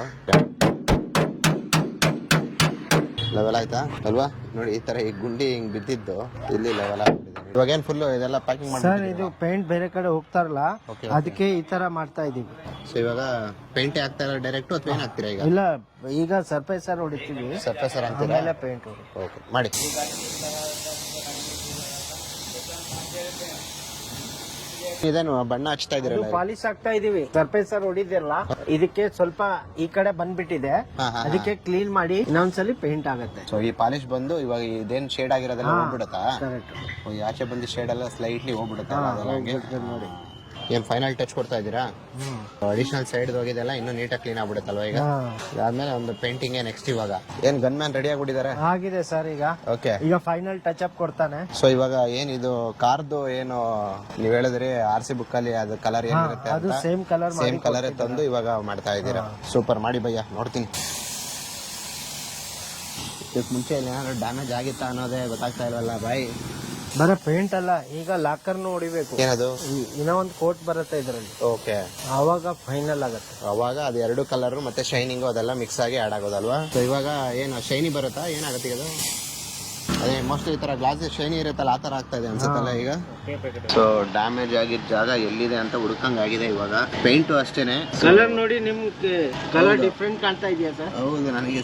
Speaker 1: ಲೆವೆಲ್ ಆಯ್ತಾ ಅಲ್ವಾ? ನೋಡಿ ಈ ತರ ಈ ಗುಂಡಿ ಹಿಂಗ್ ಬಿದ್ದಿದ್ದು ಇಲ್ಲಿ ಲೆವೆಲ್ ಆಗ್ಬಿಟ್ಟಿದೆ. ಇವಾಗ ಏನ್ ಫುಲ್ ಇದೆಲ್ಲ ಪ್ಯಾಕಿಂಗ್ ಮಾಡಿ
Speaker 3: ಸರ್, ಇದು ಪೇಂಟ್ ಬೇರೆ ಕಡೆ ಹೋಗ್ತಾರಲ್ಲ, ಅದಕ್ಕೆ ಈ ತರ ಮಾಡ್ತಾ ಇದೀವಿ.
Speaker 1: ಸೊ ಇವಾಗ ಪೇಂಟ್ ಹಾಕ್ತಾ ಇಲ್ಲ ಡೈರೆಕ್ಟ್ ಅಥವಾ ಏನ್ ಹಾಕ್ತೀರಾ ಈಗ?
Speaker 3: ಇಲ್ಲ, ಈಗ ಸರ್ಫೇಸರ್ ಹೊಡಿತೀವಿ.
Speaker 1: ಸರ್ಫೇಸರ್ ಅಂತೀರಾ?
Speaker 3: ಆಮೇಲೆ ಪೇಂಟ್.
Speaker 1: ಓಕೆ, ಮಾಡಿ. ಇದೇನು ಬಣ್ಣ ಹಚ್ತಾ ಇದೀರಲ್ಲ?
Speaker 3: ಪಾಲಿಶ್ ಆಗ್ತಾ ಇದೀವಿ. ಸರ್ಫೇಸರ್ ಹೊಡಿದಿರಲ್ಲ, ಇದಕ್ಕೆ ಸ್ವಲ್ಪ ಈ ಕಡೆ ಬಂದ್ಬಿಟ್ಟಿದೆ, ಅದಕ್ಕೆ ಕ್ಲೀನ್ ಮಾಡಿ ಇನ್ನೊಂದ್ಸಲಿ ಪೇಂಟ್ ಆಗುತ್ತೆ.
Speaker 1: ಸೊ ಈ ಪಾಲಿಶ್ ಬಂದು ಇವಾಗ ಇದೇನ್ ಶೇಡ್ ಆಗಿರೋದೆಲ್ಲ ಹೋಗ್ಬಿಡುತ್ತಾ?
Speaker 3: ಕರೆಕ್ಟ್.
Speaker 1: ಈ ಆಚೆ ಬಂದು ಶೇಡ್ ಎಲ್ಲ ಸ್ಲೈಟ್ಲಿ ಹೋಗ್ಬಿಡುತ್ತೆ ಅದೆಲ್ಲ ಹಂಗೆ?
Speaker 3: ನೋಡಿ,
Speaker 1: ಏನ್ ಫೈನಲ್ ಟಚ್ ಕೊಡ್ತಾ ಇದೀರಾ? ಅಡಿಷನಲ್ ಸೈಡ್ ಹೋಗಿದೆಲ್ಲ ಇನ್ನೂ ನೀಟಾಗಿ ಕ್ಲೀನ್ ಆಗ್ಬಿಡುತ್ತಲ್ವಾ ಈಗ? ಅದಾದ್ಮೇಲೆ ಒಂದು ಪೇಂಟಿಂಗ್ ನೆಕ್ಸ್ಟ್. ಇವಾಗ ಏನ್ ಗನ್ ಮ್ಯಾನ್ ರೆಡಿ ಆಗ್ಬಿಟ್ಟಿದ್ದಾರೆ?
Speaker 3: ಆಗಿದೆ ಸರ್.
Speaker 1: ಓಕೆ,
Speaker 3: ಈಗ ಫೈನಲ್ ಟಚ್ ಅಪ್ ಕೊಡ್ತಾನೆ.
Speaker 1: ಸೊ ಇವಾಗ ಏನ್ ಇದು ಕಾರ್ದು ಏನು ನೀವ್ ಹೇಳಿದ್ರಿ RC ಬುಕ್ ಅಲ್ಲಿ ಅದು ಕಲರ್ ಏನಿರುತ್ತೆ
Speaker 3: ಅದು ಸೇಮ್ ಕಲರ್
Speaker 1: ಸೇಮ್ ಕಲರ್ ತಂದು ಇವಾಗ ಮಾಡ್ತಾ ಇದ್ದೀರಾ? ಸೂಪರ್, ಮಾಡಿ ಭಯ್ಯ, ನೋಡ್ತೀನಿ. ಇದಕ್ಕೆ ಮುಂಚೆ ಏನಾದ್ರು ಡ್ಯಾಮೇಜ್ ಆಗಿತ್ತಾ ಅನ್ನೋದೇ ಗೊತ್ತಾಗ್ತಾ ಇಲ್ವಲ್ಲ ಬಾಯ್?
Speaker 3: ಬರೀ ಪೇಂಟ್ ಅಲ್ಲ, ಈಗ ಲಾಕರ್ನು ಹೊಡಿಬೇಕು.
Speaker 1: ಏನದು?
Speaker 3: ಇನ್ನೂ ಒಂದು ಕೋಟ್ ಬರುತ್ತೆ ಇದರಲ್ಲಿ.
Speaker 1: ಓಕೆ,
Speaker 3: ಆವಾಗ ಫೈನಲ್ ಆಗುತ್ತೆ.
Speaker 1: ಅವಾಗ ಅದು ಎರಡು ಕಲರ್ ಮತ್ತೆ ಶೈನಿಂಗ್ ಅದೆಲ್ಲ ಮಿಕ್ಸ್ ಆಗಿ ಆಡ್ ಆಗೋದಲ್ವಾ? ಸೊ ಇವಾಗ ಏನು ಶೈನಿ ಬರುತ್ತಾ? ಏನಾಗುತ್ತೆ ಅದು? ಅದೇ ಮೋಸ್ಟ್ಲಿ ಈ ತರ ಗ್ಲಾಸ್ ಶೈನಿ ಇರುತ್ತಲ್ಲ, ಆ ತರ ಆಗ್ತಾ ಇದೆ ಅನ್ಸುತ್ತಲ್ಲ ಈಗ? ಸೊ ಡ್ಯಾಮೇಜ್ ಆಗಿದ್ದ ಜಾಗ ಎಲ್ಲಿದೆ ಅಂತ ಹುಡುಕಂಗ್ ಆಗಿದೆ ಇವಾಗ. ಪೇಂಟು ಅಷ್ಟೇನೆ.
Speaker 3: ಕಲರ್ ನೋಡಿ, ನಿಮ್ಗೆ ಕಲರ್ ಡಿಫ್ರೆಂಟ್ ಕಾಣ್ತಾ ಇದೆಯಾ ಸರ್?
Speaker 1: ಹೌದು, ನನಗೆ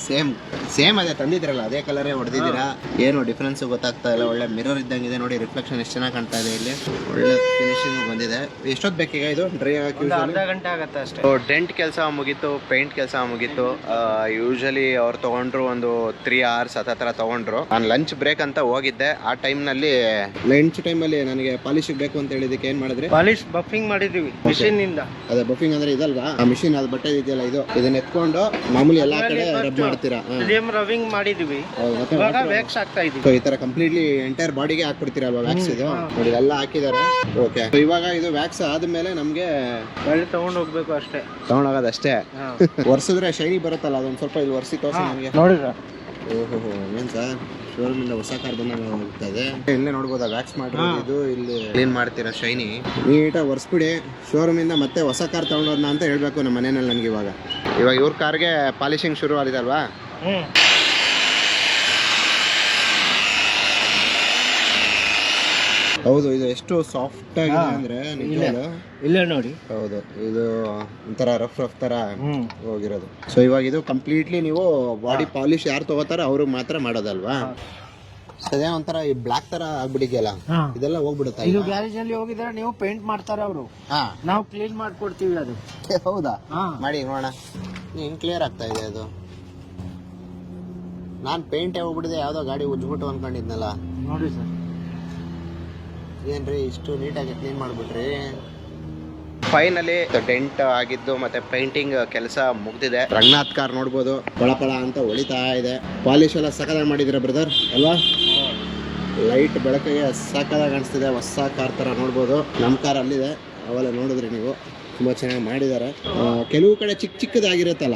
Speaker 1: ಸೇಮ್ ಅದೇ ತಂದಿದ್ರಲ್ಲ ಅದೇ ಕಲರೇ ಹೊಡೆದಿದ್ದೀರಾ. ಏನು ಡಿಫ್ರೆನ್ಸ್ ಗೊತ್ತಾಗ್ತಾ ಇಲ್ಲ. ಒಳ್ಳೆ ಮಿರರ್ ಇದ್ದಂಗಿದೆ ನೋಡಿ, ರಿಫ್ಲೆಕ್ಷನ್ ಎಷ್ಟು ಚೆನ್ನಾಗಿ ಕಾಣ್ತಾ ಇದೆ ಇಲ್ಲಿ. ಒಳ್ಳೆ ಫಿನಿಶಿಂಗ್ ಬಂದಿದೆ. ಎಷ್ಟೊತ್ತು ಬೇಕೀಗ ಇದು ಡ್ರೈ ಆಗಿ?
Speaker 3: ಅರ್ಧ ಗಂಟೆ ಆಗುತ್ತೆ ಅಷ್ಟೇ.
Speaker 1: ಡೆಂಟ್ ಕೆಲಸ ಮುಗೀತು, ಪೇಂಟ್ ಕೆಲಸ ಮುಗೀತು. ಯೂಶಲಿ ಅವ್ರು ತಗೊಂಡ್ರು ಒಂದು 3 hours ಹತ್ರ ತಗೊಂಡ್ರು. ನಾನು ಲಂಚ್ ಬ್ರೇಕ್ ಅಂತ ಹೋಗಿದ್ದೆ. ಆ ಟೈಮ್ನಲ್ಲಿ ಲಂಚ್ ಟೈಮಲ್ಲಿ ನನಗೆ ಪಾಲಿಶ್ ಬೇಕು ಅಂತ ಹೇಳಿದಕ್ಕೆ ಏನ್ ಮಾಡಿದ್ರಿ?
Speaker 3: ಪಾಲಿಶ್ ಬಫಿಂಗ್ ಮಾಡಿದೀವಿ ಮಿಷಿನ್ ಇಂದ.
Speaker 1: ಅದೇ ಬಫಿಂಗ್ ಅಂದ್ರೆ ಇದಲ್ವಾ? ಆ ಮಿಷಿನ್ ಅದು ಬಟ್ಟೆ ಇದೆಯಲ್ಲ, ಇದನ್ನ ಎತ್ಕೊಂಡು ಮಾಮೂಲಿ ಎಲ್ಲಾ ಕಡೆ ರಬ್ ಮಾಡ್ತೀರಾ?
Speaker 3: ರವಿಂಗ್ ಮಾಡಿದೀವಿ, ಇವಾಗ ವ್ಯಾಕ್ಸ್ ಆಗ್ತಾ ಇದೀವಿ.
Speaker 1: ಸೊ ಈ ತರ ಕಂಪ್ಲೀಟ್ಲಿ ಎಂಟೈರ್ ಬಾಡಿಗೆ ಹಾಕ್ಬಿಡ್ತೀರಾ ಅಲ್ವಾ ವ್ಯಾಕ್ಸ್? ಇದು ನೋಡಿ ಎಲ್ಲ ಹಾಕಿದ್ದಾರೆ. ಓಕೆ, ಇವಾಗ ಇದು ವ್ಯಾಕ್ಸ್ ಆದ್ಮೇಲೆ ನಮ್ಗೆ
Speaker 3: ಗಾಡಿ ತಗೊಂಡ್ ಹೋಗ್ಬೇಕು ಅಷ್ಟೇ.
Speaker 1: ತಗೊಂಡೋಗೋದಷ್ಟೇ. ಒರ್ಸಿದ್ರೆ ಶೈನಿ ಬರುತ್ತಲ್ಲ, ಅದೊಂದ್ ಸ್ವಲ್ಪ ಇಲ್ಲಿ ಒರ್ಸಿ ತೋರಿಸಿ ನಮಗೆ.
Speaker 3: ನೋಡಿದ್ರ?
Speaker 1: ಓಹೋ, ಏನ್ ಸರ್ ಶೋರೂಮ್ ಇಂದ ಹೊಸ ಕಾರ್ ಬಂದಾಗ ಹೋಗ್ತಾ ಇದೆ. ಇಲ್ಲೇ ನೋಡ್ಬೋದಾ ವ್ಯಾಕ್ಸ್ ಮಾಡಿರೋದು? ಇಲ್ಲಿ ಕ್ಲೀನ್ ಮಾಡ್ತೀರಾ ಶೈನಿ ನೀಟಾಗಿ ಒರೆಸ್ಬಿಡಿ. ಶೋರೂಮ್ ಇಂದ ಮತ್ತೆ ಹೊಸ ಕಾರ್ ತಗೊಂಡೋದ್ನ ಅಂತ ಹೇಳ್ಬೇಕು ನಮ್ಮ ಮನೆಯಲ್ಲಿ ನನಗೆ. ಇವಾಗ ಇವ್ರ ಕಾರ್ಗೆ ಪಾಲಿಶಿಂಗ್ ಶುರು ಆಗಿದಲ್ವಾ? ಹೌದು, ಇದು ಎಷ್ಟು ಸಾಫ್ಟ್ ಆಗಿದೆ ಅಂದ್ರೆ ನಿಜವಾಗ್ಲೂ.
Speaker 3: ಇಲ್ಲೇ ನೋಡಿ.
Speaker 1: ಹೌದು, ಇದು ಒಂಥರ ರಫ್ ತರ ಹೋಗಿರೋದು. ಸೊ ಇವಾಗ ಇದು ಕಂಪ್ಲೀಟ್ಲಿ ನೀವು ಬಾಡಿ ಪಾಲಿಶ್ ಯಾರು ತಗೋತಾರೋ ಅವ್ರಿಗೆ ಮಾತ್ರ ಮಾಡೋದಲ್ವಾ? ಅದೇ ಒಂಥರ ಈ ಬ್ಲಾಕ್ ತರ ಆಗ್ಬಿಟ್ಟಿದೆಯಲ್ಲ, ಇದೆಲ್ಲ ಹೋಗ್ಬಿಡುತ್ತಾ?
Speaker 3: ಇದು ಗ್ಯಾರೇಜ್ ಅಲ್ಲಿ ಹೋಗಿದ್ರೆ ನೀವು ಪೇಂಟ್ ಮಾಡ್ತಾರೆ ಅವರು, ನಾವು ಕ್ಲೀನ್ ಮಾಡ್ಕೊಡ್ತೀವಿ ಅದು.
Speaker 1: ಹೌದಾ? ಮಾಡಿ ನೋಡೋಣ. ಹಿಂಗ್ ಕ್ಲಿಯರ್ ಆಗ್ತಾ ಇದೆ ಅದು. ನಾನ್ ಪೇಂಟ್ ಹೋಗ್ಬಿಟ್ಟಿದೆ, ಯಾವ್ದೋ ಗಾಡಿ ಉಜ್ಬಿಟ್ಟು ಅನ್ಕೊಂಡಿದ್ನಲ್ಲ.
Speaker 3: ನೋಡಿ ಸರ್,
Speaker 1: ಏನ್ರಿ ಇಷ್ಟು ನೀಟಾಗಿ ಕ್ಲೀನ್ ಮಾಡ್ಬಿಟ್ರಿ? ಫೈನಲಿ ಡೆಂಟ್ ಆಗಿದ್ದು ಮತ್ತೆ ಪೇಂಟಿಂಗ್ ಕೆಲಸ ಮುಗ್ದಿದೆ. ರಂಗನಾಥ್ ಕಾರ್ ನೋಡ್ಬೋದು, ಪಳಪಳ ಅಂತ ಹೊಳಿತಾ ಇದೆ. ಪಾಲಿಶ್ ಎಲ್ಲ ಸಕದಾಗಿ ಮಾಡಿದಿರ ಬ್ರದರ್ ಅಲ್ವಾ? ಲೈಟ್ ಬೆಳಕಿಗೆ ಸಕದಾಗಿ ಕಾಣಿಸ್ತಿದೆ. ಹೊಸ ಕಾರ್ ತರ ನೋಡ್ಬೋದು. ನಮ್ಮ ಕಾರ್ ಅಲ್ಲಿದೆ, ಅವೆಲ್ಲ ನೋಡಿದ್ರಿ ನೀವು. ತುಂಬಾ ಚೆನ್ನಾಗಿ ಮಾಡಿದ್ದಾರೆ. ಕೆಲವು ಕಡೆ ಚಿಕ್ಕದಾಗಿರುತ್ತಲ್ಲ,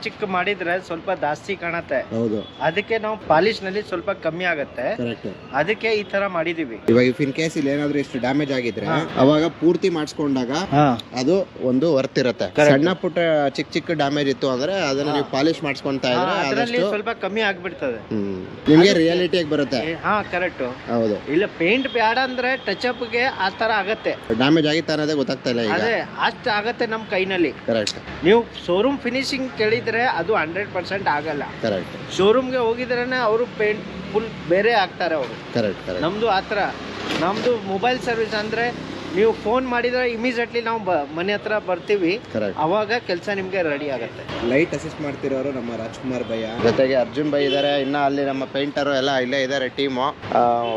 Speaker 3: ಚಿಕ್ಕ ಮಾಡಿದ್ರೆ ಸ್ವಲ್ಪ ಜಾಸ್ತಿ ಕಾಣತ್ತೆ.
Speaker 1: ಹೌದು,
Speaker 3: ಅದಕ್ಕೆ ನಾವು ಪಾಲಿಶ್ ನಲ್ಲಿ ಸ್ವಲ್ಪ ಕಮ್ಮಿ ಆಗತ್ತೆ.
Speaker 1: ಕರೆಕ್ಟ್,
Speaker 3: ಅದಕ್ಕೆ ಈ ತರ ಮಾಡಿದೀವಿ.
Speaker 1: ಇವಾಗ ಇಫ್ ಇನ್ ಕೇಸ್ ಇಲ್ಲಿ ಏನಾದ್ರೂ ಇಷ್ಟು ಡ್ಯಾಮೇಜ್ ಆಗಿದ್ರೆ ಅವಾಗ ಪೂರ್ತಿ ಮಾಡಿಸ್ಕೊಂಡಾಗ ಅದು ಒಂದು ವರ್ತ್ ಇರುತ್ತೆ. ಸಣ್ಣ ಪುಟ್ಟ ಚಿಕ್ಕ ಡ್ಯಾಮೇಜ್ ಇತ್ತು ಅಂದ್ರೆ ಅದನ್ನ ನೀವು ಪಾಲಿಶ್ ಮಾಡಿಸ್ಕೊಂತಾ ಇದ್ರೆ
Speaker 3: ಅದರಲ್ಲಿ ಸ್ವಲ್ಪ ಕಮ್ಮಿ ಆಗ್ಬಿಡ್ತದೆ.
Speaker 1: ನಿಮ್ಗೆ ರಿಯಾಲಿಟಿಯಾಗಿ ಬರುತ್ತೆ.
Speaker 3: ಕರೆಕ್ಟ್.
Speaker 1: ಹೌದು,
Speaker 3: ಇಲ್ಲ ಪೇಂಟ್ ಬೇಡ ಅಂದ್ರೆ ಟಚ್ ಅಪ್ ಗೆ ಆ ತರ ಆಗತ್ತೆ.
Speaker 1: ಡ್ಯಾಮೇಜ್ ಆಗಿತ್ತ ಅನ್ನೋದೇ ಗೊತ್ತಾಗ್ತಾ ಇಲ್ಲ ಈಗ.
Speaker 3: ಅದೇ ಅಷ್ಟು ಆಗತ್ತೆ ನಮ್ಮ ಕೈನಲ್ಲಿ.
Speaker 1: ಕರೆಕ್ಟ್
Speaker 3: ನೀವು ಶೋರೂಮ್ ಫಿನಿಶಿಂಗ್ ಕೇಳಿದ್ರೆ ಅದು 100% ಆಗಲ್ಲ.
Speaker 1: ಕರೆಕ್ಟ್
Speaker 3: ಶೋರೂಮ್ಗೆ ಹೋಗಿದ್ರೇ ಅವರು ಪೇಂಟ್ ಫುಲ್ ಬೇರೆ ಆಗ್ತಾರೆ ಅವರು.
Speaker 1: ಕರೆಕ್ಟ್
Speaker 3: ನಮ್ಮದು ಆ ಥರ. ನಮ್ಮದು ಮೊಬೈಲ್ ಸರ್ವಿಸ್ ಅಂದರೆ ನೀವು ಫೋನ್ ಮಾಡಿದರೆ ಇಮಿಡಿಯೇಟ್ಲಿ ನಾವು ಮನೆ ಹತ್ರ ಬರ್ತೀವಿ,
Speaker 1: ಕರೆಕ್ಟ್.
Speaker 3: ಅವಾಗ ಕೆಲಸ ನಿಮಗೆ ರೆಡಿ ಆಗುತ್ತೆ.
Speaker 1: ಲೈಟ್ ಅಸಿಸ್ಟ್ ಮಾಡ್ತಿರೋರು ನಮ್ಮ ರಾಜ್ಕುಮಾರ್ ಭಯ್ಯ, ಜೊತೆಗೆ ಅರ್ಜುನ್ ಭಯ್ ಇದ್ದಾರೆ. ಇನ್ನ ಅಲ್ಲಿ ನಮ್ಮ ಪೇಂಟರು ಎಲ್ಲ ಇಲ್ಲೇ ಇದ್ದಾರೆ. ಟೀಮು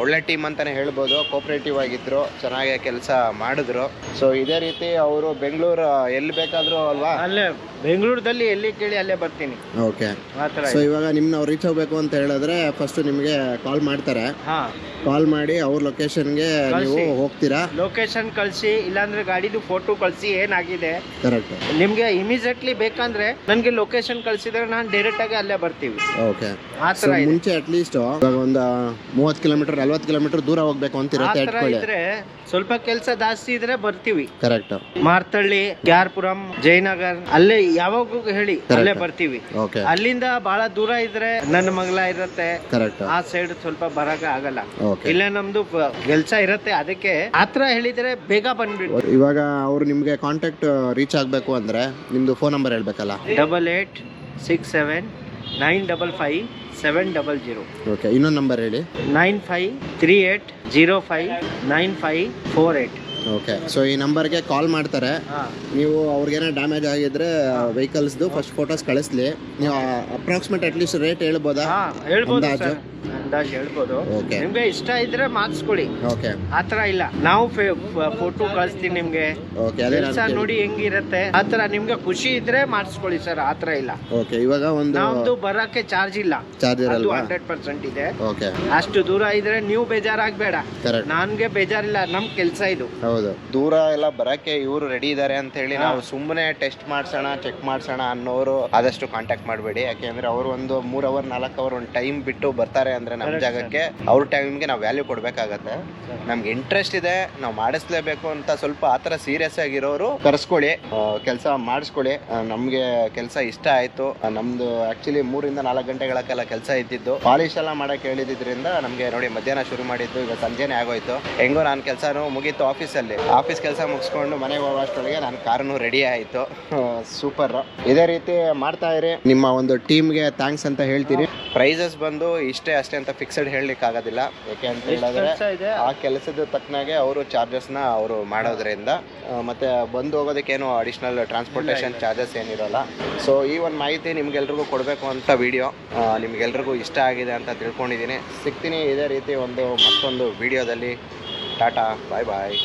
Speaker 1: ಒಳ್ಳೆ ಟೀಮ್ ಅಂತಾನೆ ಹೇಳ್ಬೋದು. ಕೋಪರೇಟಿವ್ ಆಗಿದ್ರು, ಚೆನ್ನಾಗಿ ಕೆಲಸ ಮಾಡಿದ್ರು. ಸೊ ಇದೇ ರೀತಿ ಅವರು ಬೆಂಗಳೂರು ಎಲ್ಲಿ ಬೇಕಾದ್ರೂ ಅಲ್ವಾ,
Speaker 3: ಅಲ್ಲೇ ಬೆಂಗಳೂರಲ್ಲಿ ಎಲ್ಲಿ ಕೇಳಿ ಅಲ್ಲೇ ಬರ್ತೀನಿ.
Speaker 1: ಓಕೆ.
Speaker 3: ಆ ಥರ.
Speaker 1: ಸೊ ಇವಾಗ ನಿಮ್ನ ರೀಚ್ ಆಗಬೇಕು ಅಂತ ಹೇಳಿದ್ರೆ ಫಸ್ಟ್ ನಿಮಗೆ ಕಾಲ್ ಮಾಡ್ತಾರೆ.
Speaker 3: ಹಾಂ,
Speaker 1: ಕಾಲ್ ಮಾಡಿ ಅವ್ರ ಲೊಕೇಶನ್ಗೆ ನೀವು ಹೋಗ್ತೀರಾ.
Speaker 3: ಲೊಕೇಶನ್ ಕಳಿಸಿ, ಇಲ್ಲಾಂದ್ರೆ ಗಾಡಿದು ಫೋಟೋ ಕಳಿಸಿ ಏನಾಗಿದೆ.
Speaker 1: ಕರೆಕ್ಟ್.
Speaker 3: ನಿಮಗೆ ಇಮಿಡಿಯೇಟ್ಲಿ ಬೇಕಂದ್ರೆ ನನಗೆ ಲೊಕೇಶನ್ ಕಳಿಸಿದ್ರೆ ನಾನು ಡೈರೆಕ್ಟ್ ಆಗಿ ಅಲ್ಲೇ ಬರ್ತೀವಿ.
Speaker 1: ಓಕೆ.
Speaker 3: ಆ ಥರ ಇದೆ.
Speaker 1: ಮುಂಚೆ ಅಟ್ಲೀಸ್ಟ್ ಇವಾಗ ಒಂದು 30 ಕಿಲೋಮೀಟರ್ 40 ಕಿಲೋಮೀಟರ್ ದೂರ ಹೋಗ್ಬೇಕು
Speaker 3: ಆ
Speaker 1: ಅಂತಿರುತ್ತೆ
Speaker 3: ಥರ
Speaker 1: ಇಟ್ಕೊಳ್ಳಿ.
Speaker 3: ಇದ್ರೆ ಸ್ವಲ್ಪ ಕೆಲಸ ಜಾಸ್ತಿ ಇದ್ರೆ ಬರ್ತೀವಿ.
Speaker 1: ಕರೆಕ್ಟ್.
Speaker 3: ಮಾರ್ತಳ್ಳಿ, ಗ್ಯಾರ್ಪುರಂ, ಜಯನಗರ್ ಅಲ್ಲೇ ಯಾವಾಗೂ ಹೇಳಿ ಅಲ್ಲೇ ಬರ್ತೀವಿ.
Speaker 1: ಓಕೆ.
Speaker 3: ಅಲ್ಲಿಂದ ಬಹಳ ದೂರ ಇದ್ರೆ ನನ್ನ ಮಗಳ ಇರತ್ತೆ,
Speaker 1: ಕರೆಕ್ಟ್.
Speaker 3: ಆ ಸೈಡ್ ಸ್ವಲ್ಪ ಬರಕ ಆಗಲ್ಲ.
Speaker 1: ಓಕೆ.
Speaker 3: ಇಲ್ಲ ನಮ್ದು ಕೆಲಸ ಇರತ್ತೆ, ಅದಕ್ಕೆ ಆತರ ಹೇಳಿದ್ರೆ ಬೇಗ ಬಂದ್ಬಿಟ್ಟು.
Speaker 1: ಇವಾಗ ಅವ್ರು ನಿಮ್ಗೆ ಕಾಂಟ್ಯಾಕ್ಟ್ ರೀಚ್ ಆಗ್ಬೇಕು ಅಂದ್ರೆ ನಿಮ್ದು ಫೋನ್ ನಂಬರ್ ಹೇಳ್ಬೇಕಲ್ಲ.
Speaker 3: 8867955700.
Speaker 1: ಓಕೆ. ಇನ್ನೊಂದು ನಂಬರ್ ಹೇಳಿ.
Speaker 3: 9538059548.
Speaker 1: ಓಕೆ. ಸೊ ಈ ನಂಬರ್ಗೆ ಕಾಲ್ ಮಾಡ್ತಾರೆ. ನೀವು ಅವ್ರಿಗೇನೋ ಡ್ಯಾಮೇಜ್ ಆಗಿದ್ರೆ ವೆಹಿಕಲ್ಸ್ದು ಫಸ್ಟ್ ಫೋಟೋಸ್ ಕಳಿಸ್ಲಿ. ನೀವು ಅಪ್ರಾಕ್ಸಿಮೇಟ್ ಅಟ್ಲೀಸ್ಟ್ ರೇಟ್ ಹೇಳ್ಬೋದಾ?
Speaker 3: ಹೇಳ್ಬೋದು
Speaker 1: ಅಂದಾಜು?
Speaker 3: ಸರ್, ಅಂದಾಜು ಹೇಳ್ಬೋದು.
Speaker 1: ಓಕೆ.
Speaker 3: ನಿಮ್ಗೆ ಇಷ್ಟ ಇದ್ರೆ ಮಾಡಿಸ್ಕೊಳ್ಳಿ,
Speaker 1: ಓಕೆ.
Speaker 3: ಆತರ ಇಲ್ಲ. ನಾವು ಫೋಟೋ ಕಳಿಸ್ತೀನಿ ನಿಮ್ಗೆ,
Speaker 1: ಓಕೆ. ಅದೇ
Speaker 3: ಕೆಲಸ ನೋಡಿ ಹೆಂಗಿರತ್ತೆ ಆತರ. ನಿಮ್ಗೆ ಖುಷಿ ಇದ್ರೆ ಮಾಡಿಸ್ಕೊಳ್ಳಿ ಸರ್, ಆತರ ಇಲ್ಲ.
Speaker 1: ಓಕೆ. ಇವಾಗ ಒಂದು
Speaker 3: ನಮ್ದು ಬರಕ್ಕೆ ಚಾರ್ಜ್ ಇಲ್ಲ,
Speaker 1: ಚಾರ್ಜ್
Speaker 3: ಅದು
Speaker 1: ಇರಲ್ವಾ?
Speaker 3: 100% ಇದೆ.
Speaker 1: ಓಕೆ.
Speaker 3: ಅಷ್ಟು ದೂರ ಇದ್ರೆ ನೀವು ಬೇಜಾರಾಗ್ಬೇಡ,
Speaker 1: ಕರೆಕ್ಟ್.
Speaker 3: ನನ್ಗೆ ಬೇಜಾರಿಲ್ಲ, ನಮ್ ಕೆಲ್ಸ ಇದು.
Speaker 1: ಹೌದು. ದೂರ ಎಲ್ಲ ಬರಕ್ಕೆ ಇವರು ರೆಡಿ ಇದ್ದಾರೆ ಅಂತ ಹೇಳಿ ನಾವು ಸುಮ್ಮನೆ ಟೆಸ್ಟ್ ಮಾಡ್ಸೋಣ, ಚೆಕ್ ಮಾಡ್ಸೋಣ ಅನ್ನೋರು ಆದಷ್ಟು ಕಾಂಟ್ಯಾಕ್ಟ್ ಮಾಡಬೇಡಿ. ಯಾಕೆಂದ್ರೆ ಅವರು ಒಂದು 3 ಅವರ್ 4 ಅವರ್ ಒಂದು ಟೈಮ್ ಬಿಟ್ಟು ಬರ್ತಾರೆ ಅಂದ್ರೆ ನಮ್ಮ ಜಾಗಕ್ಕೆ ಅವ್ರ ಟೈಮ್ಗೆ ನಾವು ವ್ಯಾಲ್ಯೂ ಕೊಡ್ಬೇಕಾಗತ್ತೆ. ನಮ್ಗೆ ಇಂಟ್ರೆಸ್ಟ್ ಇದೆ, ನಾವು ಮಾಡಿಸ್ಲೇಬೇಕು ಅಂತ ಸ್ವಲ್ಪ ಆತರ ಸೀರಿಯಸ್ ಆಗಿರೋರು ಕರ್ಸ್ಕೊಳ್ಳಿ, ಕೆಲಸ ಮಾಡಿಸ್ಕೊಳ್ಳಿ. ನಮ್ಗೆ ಕೆಲಸ ಇಷ್ಟ ಆಯ್ತು. ನಮ್ದು ಆಕ್ಚುಲಿ 3 ಇಂದ 4 ಗಂಟೆಗಳ ಕಾಲ ಕೆಲಸ ಇದ್ದಿದ್ದು. ಪಾಲಿಶ್ ಎಲ್ಲ ಮಾಡಕ್ ಹೇಳಿದ್ರಿಂದ ನಮ್ಗೆ ನೋಡಿ ಮಧ್ಯಾಹ್ನ ಶುರು ಮಾಡಿದ್ದು, ಈಗ ಸಂಜೆನೆ ಆಗೋಯ್ತು. ಹೆಂಗೋ ನಾನು ಕೆಲಸನೂ ಮುಗೀತು. ಆಫೀಸ್ ಕೆಲಸ ಮುಗಿಸ್ಕೊಂಡು ಮನೆಗೆ ಹೋಗೋಷ್ಟೊಳಗೆ ನನ್ನ ಕಾರನ್ನು ರೆಡಿ ಆಯಿತು. ಸೂಪರ್. ಇದೇ ರೀತಿ ಮಾಡ್ತಾ ಇರಿ. ನಿಮ್ಮ ಒಂದು ಟೀಮ್ಗೆ ಥ್ಯಾಂಕ್ಸ್ ಅಂತ ಹೇಳ್ತೀನಿ. ಪ್ರೈಸಸ್ ಬಂದು ಇಷ್ಟೇ ಅಷ್ಟೇ ಅಂತ ಫಿಕ್ಸೆಡ್ ಹೇಳಲಿಕ್ಕೆ ಆಗೋದಿಲ್ಲ. ಯಾಕೆ ಅಂತ ಹೇಳಿದ್ರೆ ಆ ಕೆಲಸದ ತಕ್ಕನಾಗೆ ಅವರು ಚಾರ್ಜಸ್ನ ಅವರು ಮಾಡೋದ್ರಿಂದ, ಮತ್ತೆ ಬಂದು ಹೋಗೋದಕ್ಕೇನು ಅಡಿಷ್ನಲ್ ಟ್ರಾನ್ಸ್ಪೋರ್ಟೇಷನ್ ಚಾರ್ಜಸ್ ಏನಿರೋಲ್ಲ. ಸೊ ಈ ಒಂದು ಮಾಹಿತಿ ನಿಮ್ಗೆಲ್ರಿಗೂ ಕೊಡಬೇಕು ಅಂತ ವಿಡಿಯೋ ನಿಮ್ಗೆಲ್ರಿಗೂ ಇಷ್ಟ ಆಗಿದೆ ಅಂತ ತಿಳ್ಕೊಂಡಿದ್ದೀನಿ. ಸಿಗ್ತೀನಿ ಇದೇ ರೀತಿ ಮತ್ತೊಂದು ವಿಡಿಯೋದಲ್ಲಿ. ಟಾಟಾ, ಬಾಯ್ ಬಾಯ್.